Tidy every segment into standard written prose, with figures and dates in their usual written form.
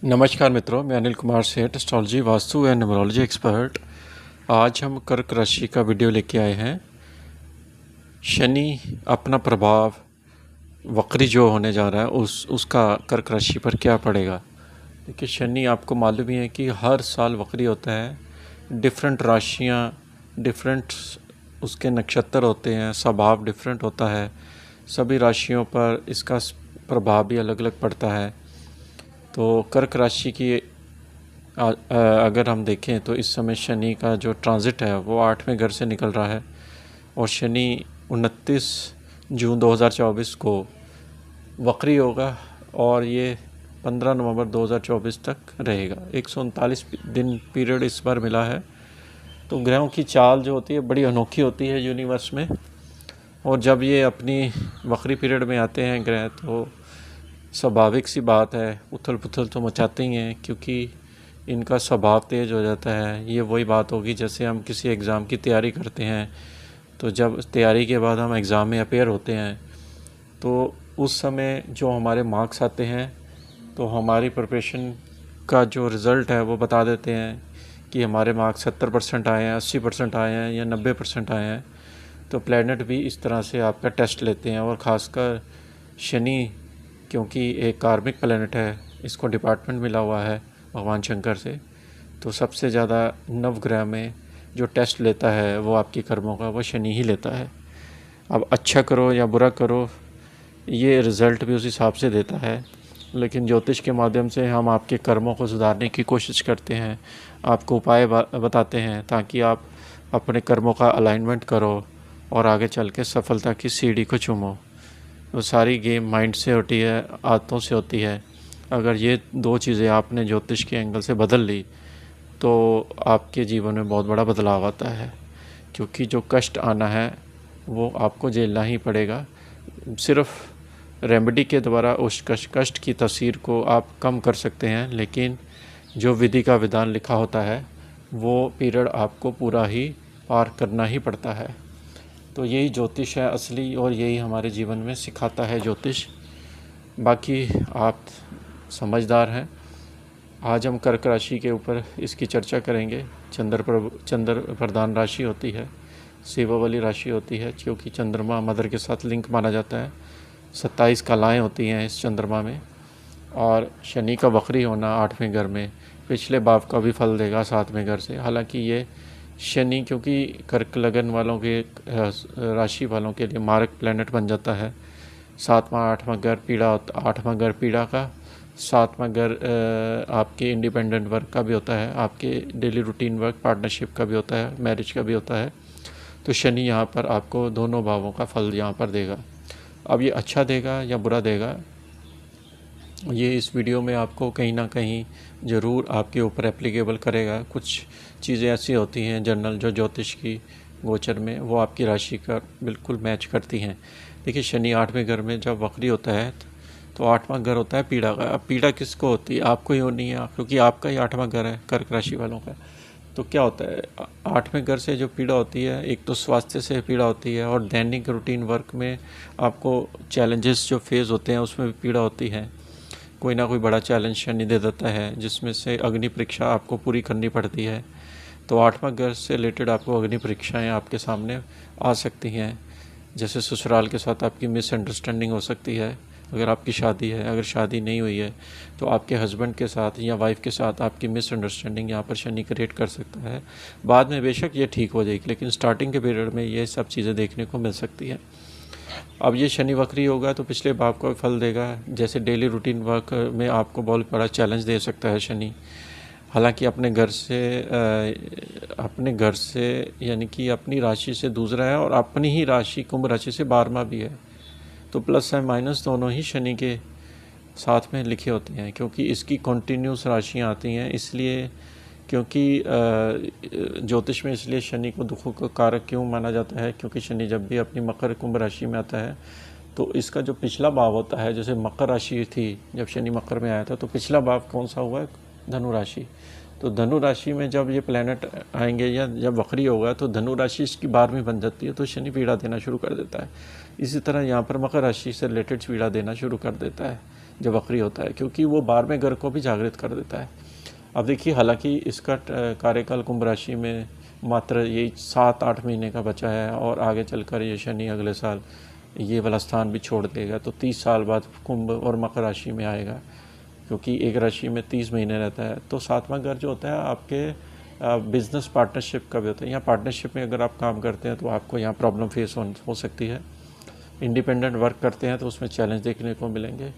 नमस्कार मित्रों, मैं अनिल कुमार सेठ, astrology, vastu and numerology expert. आज हम कर्क राशि का वीडियो लेके आए हैं। शनि अपना प्रभाव वक्री जो होने जा रहा है उसका कर्क राशि पर क्या पड़ेगा। देखिए, शनि आपको मालूम ही है कि हर साल वक्री होता है। डिफरेंट राशियाँ, डिफरेंट उसके नक्षत्र होते हैं, स्वभाव डिफरेंट होता है। सभी राशियों पर इसका प्रभाव भी अलग अलग पड़ता है। तो कर्क राशि की अगर हम देखें तो इस समय शनि का जो ट्रांजिट है वो 8वें घर से निकल रहा है और शनि 29 जून 2024 को वक्री होगा और ये 15 नवंबर 2024 तक रहेगा। 139 दिन पीरियड इस बार मिला है। तो ग्रहों की चाल जो होती है बड़ी अनोखी होती है यूनिवर्स में, और जब ये अपनी वक्री पीरियड में आते हैं ग्रह तो स्वाभाविक सी बात है, उथल पुथल तो मचाते ही हैं, क्योंकि इनका स्वभाव तेज़ हो जाता है। ये वही बात होगी जैसे हम किसी एग्ज़ाम की तैयारी करते हैं, तो जब तैयारी के बाद हम एग्ज़ाम में अपेयर होते हैं तो उस समय जो हमारे मार्क्स आते हैं तो हमारी प्रिपरेशन का जो रिज़ल्ट है वो बता देते हैं कि हमारे मार्क्स 70% आए हैं, 80% आए हैं या 90% आए हैं। तो प्लैनेट भी इस तरह से आपका टेस्ट लेते हैं, और ख़ासकर शनि क्योंकि एक कार्मिक प्लैनेट है, इसको डिपार्टमेंट मिला हुआ है भगवान शंकर से, तो सबसे ज़्यादा नवग्रह में जो टेस्ट लेता है वो आपके कर्मों का वो शनि ही लेता है। अब अच्छा करो या बुरा करो ये रिज़ल्ट भी उस हिसाब से देता है, लेकिन ज्योतिष के माध्यम से हम आपके कर्मों को सुधारने की कोशिश करते हैं, आपको उपाय बताते हैं ताकि आप अपने कर्मों का अलाइनमेंट करो और आगे चल के सफलता की सीढ़ी को चूमो। वो सारी गेम माइंड से होती है, आदतों से होती है। अगर ये दो चीज़ें आपने ज्योतिष के एंगल से बदल ली तो आपके जीवन में बहुत बड़ा बदलाव आता है, क्योंकि जो कष्ट आना है वो आपको झेलना ही पड़ेगा। सिर्फ रेमेडी के द्वारा उस कष्ट की तस्वीर को आप कम कर सकते हैं, लेकिन जो विधि का विधान लिखा होता है वो पीरियड आपको पूरा ही पार करना ही पड़ता है। तो यही ज्योतिष है असली, और यही हमारे जीवन में सिखाता है ज्योतिष। बाकी आप समझदार हैं। आज हम कर्क राशि के ऊपर इसकी चर्चा करेंगे। चंद्र प्रधान राशि होती है, सेवा वाली राशि होती है, क्योंकि चंद्रमा मदर के साथ लिंक माना जाता है। 27 कलाएँ होती हैं इस चंद्रमा में, और शनि का वक्री होना 8वें घर में पिछले भाव का भी फल देगा 7वें घर से। हालांकि ये शनि क्योंकि कर्क लगन वालों के राशि वालों के लिए मारक प्लैनेट बन जाता है। 8वां घर पीड़ा होता, 8वां घर पीड़ा का, 7वां घर आपके इंडिपेंडेंट वर्क का भी होता है, आपके डेली रूटीन वर्क, पार्टनरशिप का भी होता है, मैरिज का भी होता है। तो शनि यहाँ पर आपको दोनों भावों का फल यहाँ पर देगा। अब ये अच्छा देगा या बुरा देगा, ये इस वीडियो में आपको कहीं ना कहीं ज़रूर आपके ऊपर एप्लीकेबल करेगा। कुछ चीज़ें ऐसी होती हैं जनरल जो ज्योतिष की गोचर में वो आपकी राशि का बिल्कुल मैच करती हैं। देखिए, शनि 8वें घर में जब वक्री होता है तो 8वां घर होता है पीड़ा का। अब पीड़ा किसको होती है? आपको ही होनी है, क्योंकि आपका ही 8वां घर है कर्क राशि वालों का। तो क्या होता है, 8वें घर से जो पीड़ा होती है, एक तो स्वास्थ्य से पीड़ा होती है, और दैनिक रूटीन वर्क में आपको चैलेंजेस जो फेस होते हैं उसमें भी पीड़ा होती है। कोई ना कोई बड़ा चैलेंज शनि दे देता है, जिसमें से अग्नि परीक्षा आपको पूरी करनी पड़ती है। तो 8वां घर से रिलेटेड आपको अग्नि परीक्षाएँ आपके सामने आ सकती हैं। जैसे ससुराल के साथ आपकी मिसअंडरस्टैंडिंग हो सकती है अगर आपकी शादी है। अगर शादी नहीं हुई है तो आपके हस्बैंड के साथ या वाइफ के साथ आपकी मिसअंडरस्टैंडिंग यहाँ पर शनि क्रिएट कर सकता है। बाद में बेशक ये ठीक हो जाएगी, लेकिन स्टार्टिंग के पीरियड में ये सब चीज़ें देखने को मिल सकती है। अब ये शनि वक्री होगा तो पिछले भाव का फल देगा। जैसे डेली रूटीन वर्क में आपको बहुत बड़ा चैलेंज दे सकता है शनि। हालांकि अपने घर से यानी कि अपनी राशि से दूसरा है, और अपनी ही राशि कुंभ राशि से 12वां भी है। तो प्लस है माइनस दोनों ही शनि के साथ में लिखे होते हैं, क्योंकि इसकी कंटिन्यूस राशियाँ आती हैं। इसलिए क्योंकि ज्योतिष में इसलिए शनि को दुखों का कारक क्यों माना जाता है, क्योंकि शनि जब भी अपनी मकर कुंभ राशि में आता है तो इसका जो पिछला भाव होता है, जैसे मकर राशि थी जब शनि मकर में आया था, तो पिछला भाव कौन सा हुआ है? धनु राशि। तो धनु राशि में जब ये प्लैनेट आएंगे या जब वक्री होगा तो धनु राशि इसकी 12वीं बन जाती है, तो शनि पीड़ा देना शुरू कर देता है। इसी तरह यहाँ पर मकर राशि से रिलेटेड पीड़ा देना शुरू कर देता है। जब वक्री होता है, क्योंकि वो 12वें घर को भी जागृत कर देता है। अब देखिए, हालांकि इसका कार्यकाल कुंभ राशि में मात्र यही 7-8 महीने का बचा है, और आगे चलकर ये शनि अगले साल ये वाला स्थान भी छोड़ देगा, तो 30 साल बाद कुंभ और मकर राशि में आएगा, क्योंकि एक राशि में 30 महीने रहता है। तो 7वां घर जो होता है आपके बिजनेस पार्टनरशिप का भी होता है। यहाँ पार्टनरशिप में अगर आप काम करते हैं तो आपको यहाँ प्रॉब्लम फेस हो सकती है। इंडिपेंडेंट वर्क करते हैं तो उसमें चैलेंज देखने को मिलेंगे।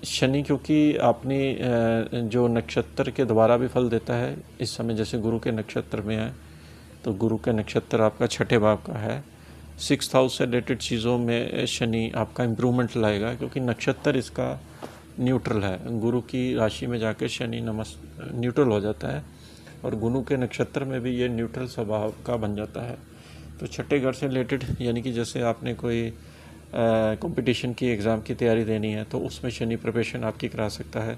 शनि क्योंकि अपनी जो नक्षत्र के द्वारा भी फल देता है इस समय, जैसे गुरु के नक्षत्र में है, तो गुरु के नक्षत्र आपका 6ठे भाव का है। 6th हाउस से रिलेटेड चीज़ों में शनि आपका इम्प्रूवमेंट लाएगा, क्योंकि नक्षत्र इसका न्यूट्रल है। गुरु की राशि में जाकर शनि न्यूट्रल हो जाता है, और गुरु के नक्षत्र में भी ये न्यूट्रल स्वभाव का बन जाता है। तो 6ठे घर से रिलेटेड, यानी कि जैसे आपने कोई कंपटीशन की एग्ज़ाम की तैयारी देनी है तो उसमें शनि प्रिपरेशन आपकी करा सकता है।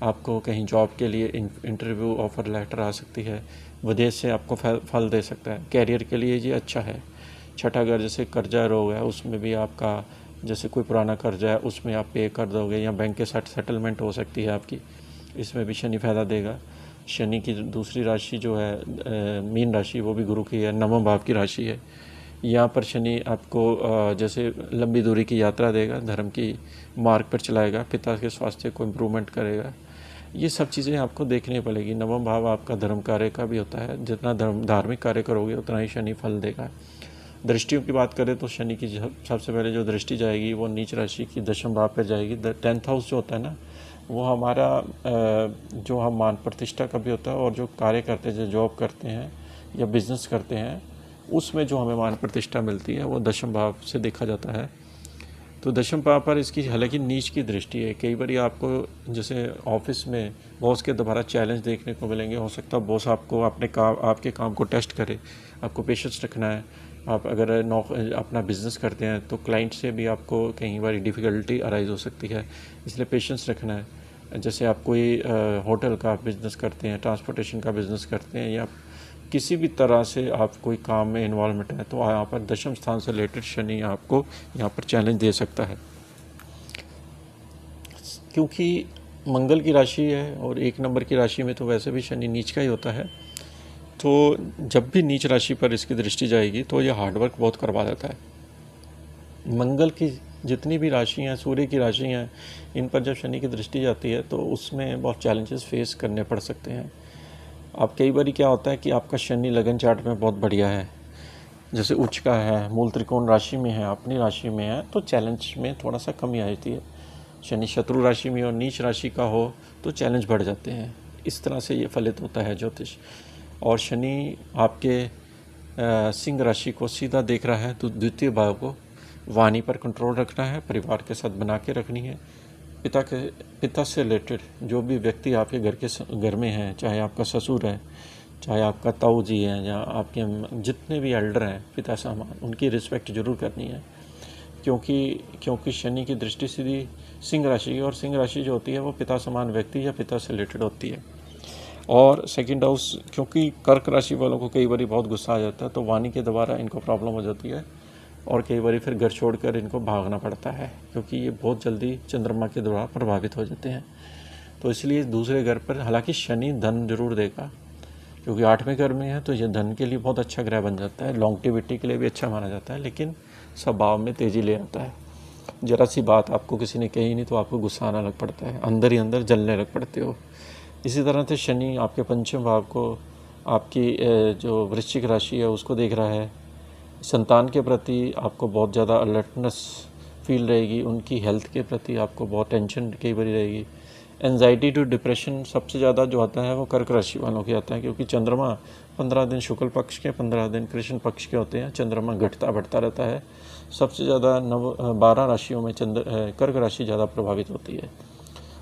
आपको कहीं जॉब के लिए इंटरव्यू ऑफर लेटर आ सकती है, विदेश से आपको फल दे सकता है। कैरियर के लिए ये अच्छा है। 6ठा घर जैसे कर्जा रोग है, उसमें भी आपका जैसे कोई पुराना कर्जा है उसमें आप पे कर दोगे, या बैंक के साथ सेटलमेंट हो सकती है आपकी, इसमें भी शनि फ़ायदा देगा। शनि की दूसरी राशि जो है मीन राशि, वो भी गुरु की है, 9वें भाव की राशि है। यहाँ पर शनि आपको जैसे लंबी दूरी की यात्रा देगा, धर्म की मार्ग पर चलाएगा, पिता के स्वास्थ्य को इम्प्रूवमेंट करेगा। ये सब चीज़ें आपको देखनी पड़ेगी। 9वां भाव आपका धर्म कार्य का भी होता है, जितना धार्मिक कार्य करोगे उतना ही शनि फल देगा। दृष्टियों की बात करें तो शनि की सबसे पहले जो दृष्टि जाएगी वो नीच राशि की 10वें भाव पर जाएगी। 10th हाउस जो होता है ना, वो हमारा जो हम मान प्रतिष्ठा का भी होता है, और जो कार्य करते हैं, जो जॉब करते हैं या बिजनेस करते हैं, उसमें जो हमें मान प्रतिष्ठा मिलती है वो 10वें भाव से देखा जाता है। तो 10वें भाव पर इसकी हालांकि नीच की दृष्टि है। कई बार आपको जैसे ऑफिस में बॉस के द्वारा चैलेंज देखने को मिलेंगे। हो सकता है बॉस आपको आपके काम को टेस्ट करे, आपको पेशेंस रखना है। आप अगर अपना बिजनेस करते हैं तो क्लाइंट से भी आपको कई बार डिफ़िकल्टी अराइज हो सकती है, इसलिए पेशेंस रखना है। जैसे आप कोई होटल का बिज़नेस करते हैं, ट्रांसपोर्टेशन का बिज़नेस करते हैं, या किसी भी तरह से आप कोई काम में इन्वॉल्वमेंट है, तो यहाँ पर 10वें स्थान से रिलेटेड शनि आपको यहाँ पर चैलेंज दे सकता है। क्योंकि मंगल की राशि है और 1 नंबर की राशि में तो वैसे भी शनि नीच का ही होता है, तो जब भी नीच राशि पर इसकी दृष्टि जाएगी तो ये हार्डवर्क बहुत करवा देता है। मंगल की जितनी भी राशि हैं, सूर्य की राशि हैं, इन पर जब शनि की दृष्टि जाती है तो उसमें बहुत चैलेंजेस फेस करने पड़ सकते हैं। अब कई बार क्या होता है कि आपका शनि लगन चार्ट में बहुत बढ़िया है, जैसे उच्च का है, मूल त्रिकोण राशि में है, अपनी राशि में है, तो चैलेंज में थोड़ा सा कमी आ जाती है। शनि शत्रु राशि में और नीच राशि का हो तो चैलेंज बढ़ जाते हैं। इस तरह से ये फलित होता है ज्योतिष। और शनि आपके सिंह राशि को सीधा देख रहा है, तो द्वितीय भाव को वाणी पर कंट्रोल रखना है, परिवार के साथ बना के रखनी है। पिता से रिलेटेड जो भी व्यक्ति आपके घर में हैं, चाहे आपका ससुर है, चाहे आपका ताऊ जी है, या आपके जितने भी एल्डर हैं पिता समान, उनकी रिस्पेक्ट जरूर करनी है। क्योंकि शनि की दृष्टि सीधी सिंह राशि की, और सिंह राशि जो होती है वो पिता समान व्यक्ति या पिता से रिलेटेड होती है। और सेकंड हाउस, क्योंकि कर्क राशि वालों को कई बार बहुत गुस्सा आ जाता है, तो वाणी के द्वारा इनको प्रॉब्लम हो जाती है, और कई बार फिर घर छोड़कर इनको भागना पड़ता है, क्योंकि ये बहुत जल्दी चंद्रमा के द्वारा प्रभावित हो जाते हैं। तो इसलिए दूसरे घर पर, हालांकि शनि धन जरूर देगा, क्योंकि 8वें घर में है, तो ये धन के लिए बहुत अच्छा ग्रह बन जाता है, लॉन्गटिविटी के लिए भी अच्छा माना जाता है, लेकिन स्वभाव में तेज़ी ले आता है। ज़रा सी बात आपको किसी ने कही नहीं तो आपको गुस्सा आना लग पड़ता है, अंदर ही अंदर जलने लग पड़ते हो। इसी तरह से शनि आपके 5वें भाव को, आपकी जो वृश्चिक राशि है उसको देख रहा है। संतान के प्रति आपको बहुत ज़्यादा अलर्टनेस फील रहेगी, उनकी हेल्थ के प्रति आपको बहुत टेंशन कई बार रहेगी। एंजाइटी टू डिप्रेशन सबसे ज़्यादा जो आता है वो कर्क राशि वालों के आता है, क्योंकि चंद्रमा 15 दिन शुक्ल पक्ष के, 15 दिन कृष्ण पक्ष के होते हैं। चंद्रमा घटता बढ़ता रहता है। सबसे ज़्यादा 12 राशियों में कर्क राशि ज़्यादा प्रभावित होती है।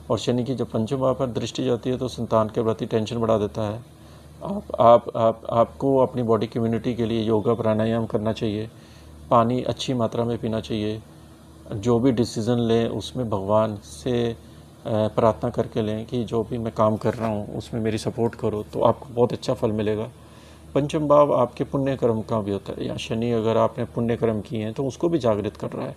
और शनि की जब 5वें भाव पर दृष्टि जाती है तो संतान के प्रति टेंशन बढ़ा देता है। आपको अपनी बॉडी कम्युनिटी के लिए योगा प्राणायाम करना चाहिए, पानी अच्छी मात्रा में पीना चाहिए, जो भी डिसीज़न लें उसमें भगवान से प्रार्थना करके लें कि जो भी मैं काम कर रहा हूँ उसमें मेरी सपोर्ट करो, तो आपको बहुत अच्छा फल मिलेगा। 5वां भाव आपके पुण्य कर्म का भी होता है, या शनि अगर आपने पुण्य कर्म किए हैं तो उसको भी जागृत कर रहा है।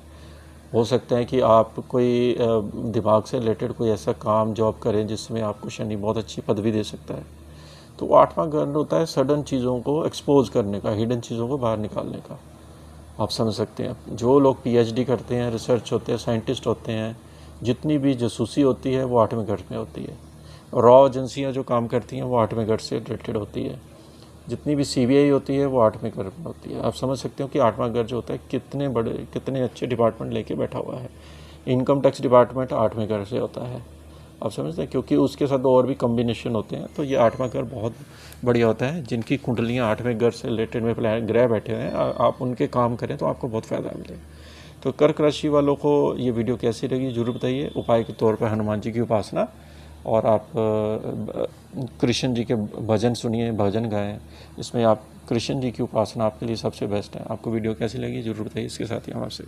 हो सकता है कि आप कोई दिमाग से रिलेटेड कोई ऐसा काम जॉब करें जिसमें आपको शनि बहुत अच्छी पदवी दे सकता है। तो 8वां घर होता है सडन चीज़ों को एक्सपोज करने का, हिडन चीज़ों को बाहर निकालने का। आप समझ सकते हैं, जो लोग पीएचडी करते हैं, रिसर्च होते हैं, साइंटिस्ट होते हैं, जितनी भी जासूसी होती है वो 8वें घर में होती है। रॉ एजेंसियाँ जो काम करती हैं वो 8वें घर से रिलेटेड होती है। जितनी भी सीबीआई होती है वो 8वें घर में होती है। आप समझ सकते हो कि 8वां घर जो होता है कितने बड़े, कितने अच्छे डिपार्टमेंट लेके बैठा हुआ है। इनकम टैक्स डिपार्टमेंट 8वें घर से होता है। आप समझते हैं, क्योंकि उसके साथ और भी कम्बिनेशन होते हैं। तो ये 8वां घर बहुत बढ़िया होता है। जिनकी कुंडलियाँ 8वें घर से रिलेटेड में ग्रह बैठे हुए हैं, आप उनके काम करें तो आपको बहुत फ़ायदा मिलेगा। तो कर्क राशि वालों को ये वीडियो कैसी लगी ज़रूर बताइए। उपाय के तौर पर हनुमान जी की उपासना, और आप कृष्ण जी के भजन सुनिए, भजन गाएं। इसमें आप कृष्ण जी की उपासना आपके लिए सबसे बेस्ट है। आपको वीडियो कैसी लगी ज़रूर बताइए। इसके साथ ही हम आपसे